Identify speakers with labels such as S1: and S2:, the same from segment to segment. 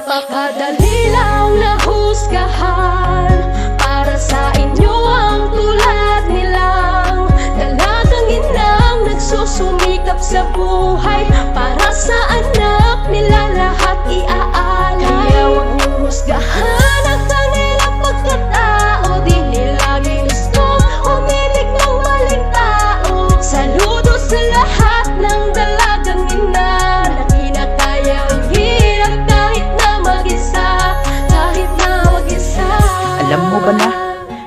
S1: Napakadali lang na husgahan para sa inyo ang tulad nilang dalagang inang nagsusumikap sa buhay para sa anak nila lahat iaalay. Kaya huwag niyong husgahan ang kanilang pagkatao, di nila ginusto umibig ng maling tao. Saludo sa lahat ng dalagang ina na kinakaya ang hirap kahit na mag-isa, kahit na mag-isa.
S2: Alam mo ba na,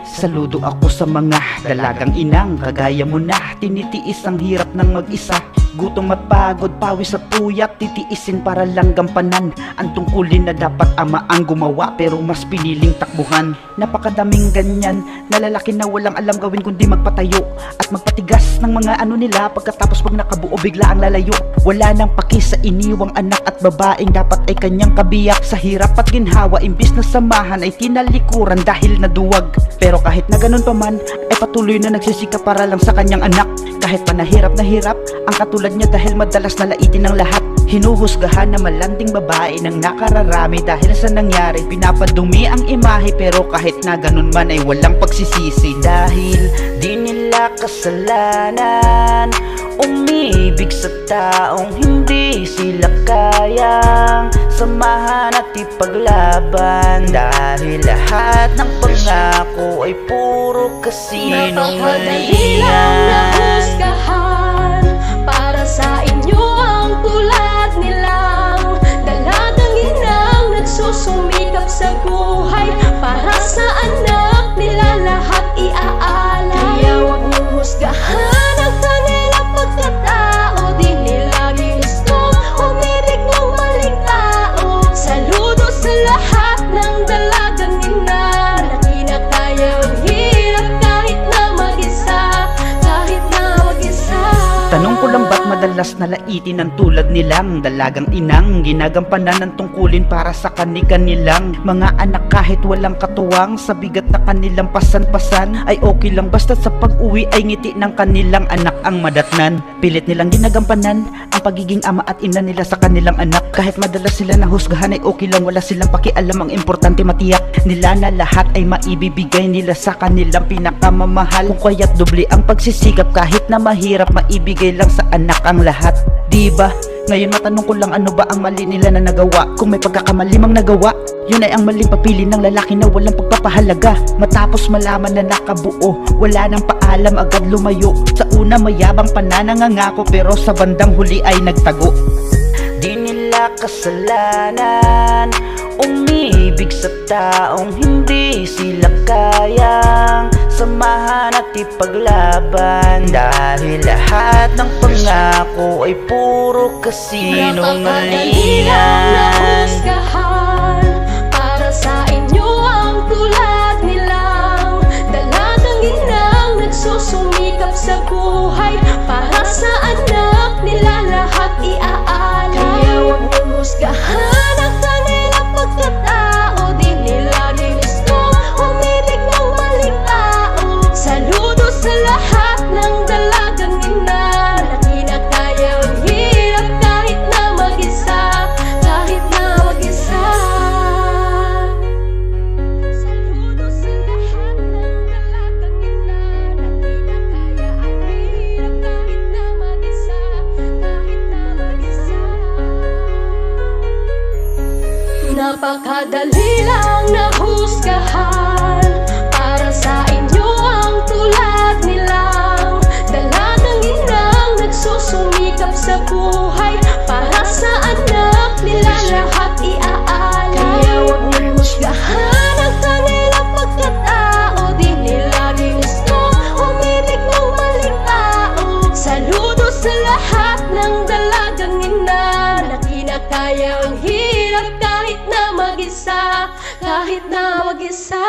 S2: saludo ako sa mga dalagang inang kagaya mo na tinitiis ang hirap ng mag-isa. Gutom at pagod, pawis at puyat, titiisin para lang gampanan ang tungkulin na dapat ama ang gumawa pero mas piniling takbuhan. Napakadaming ganyan na lalaki na walang alam gawin kundi magpatayo at magpatigas ng mga ano nila, pagkatapos pag nakabuo bigla ang lalayo. Wala nang paki sa iniwang anak at babaeng dapat ay kanyang kabiyak. Sa hirap at ginhawa imbis na samahan ay tinalikuran dahil naduwag. Pero kahit na ganun pa man ay patuloy na nagsisikap para lang sa kanyang anak. Kahit pa nahirap ang katulad niya dahil madalas nalaitin ng lahat. Hinuhusgahan na malanding babae ng nakararami dahil sa nangyari. Pinapadumi ang imahe pero kahit na ganun man ay walang pagsisisi. Dahil di nila kasalanan umibig sa taong hindi sila kayang samahan at ipaglaban. Dahil lahat ng pangako ay puro
S1: Napakadali lang na
S2: kasinungalingan.
S1: husgahan para sa inyo ang tulad nilang dalagang inang nagsusumikap sa buhay para sa anak nila lahat iaalay. Kaya huwag niyong husgahan ang kanilang pagkatao, di nila ginusto umibig ng maling tao. Saludo sa lahat ng dalagang ina na kinakaya ang hirap kahit na mag-isa, kahit na mag-isa.
S2: Tanong ko lang ba't madalas nalaitin ang tulad nilang dalagang inang ginagampanan ng tungkulin para sa kani-kanilang mga anak kahit walang katuwang sa bigat na kanilang pasan-pasan ay okay lang basta sa pag-uwi ay ngiti ng kanilang anak ang madatnan. Pilit nilang ginagampanan ang pagiging ama at ina nila sa kanilang anak. Kahit madalas sila nahusgahan ay okay lang, wala silang pakialam. Ang importante matiyak nila na lahat ay maibibigay nila sa kanilang pinakamamahal. Kung kaya't doble ang pagsisikap kahit na mahirap, maibigay lang sa anak ang lahat. Diba? Ngayon matanong ko lang, ano ba ang mali nila na nagawa? Kung may pagkakamali mang nagawa, yun ay ang maling papili ng lalaki na walang pagpapahalaga. Matapos malaman na nakabuo, wala nang paalam, agad lumayo. Sa una mayabang pananangangako pero sa bandang huli ay nagtago. Di nila kasalanan umibig sa taong hindi sila kayang samahan at ipaglaban. Dahil lahat ng pangako ay puro
S1: Napakadali lang na
S2: kasinungalingan.
S1: husgahan para sa inyo ang tulad nilang dalagang inang nagsusumikap sa buhay para sa anak nila lahat iaalay. Kaya huwag niyong husgahan ang kanilang pagkatao, di nila ginusto umibig ng maling tao. Saludo sa lahat ng dalagang ina na kinakaya ang hirap kahit na mag-isa, kahit na mag-isa. Saludo sa lahat ng dalagang ina na kinakaya ang hirap kahit na mag-isa, kahit na mag-isa. Napakadali lang na husgahan para sa inyo ang tulad nilang dalagang inang nagsusumikap sa buhay para sa anak nila lahat iaalay. Kaya huwag niyong husgahan ang kanilang pagkatao, di nila ginusto umibig ng maling tao. Saludo sa lahat ng dalagang ina na kinakaya ang hirap kahit na mag-isa, kahit na mag-isa.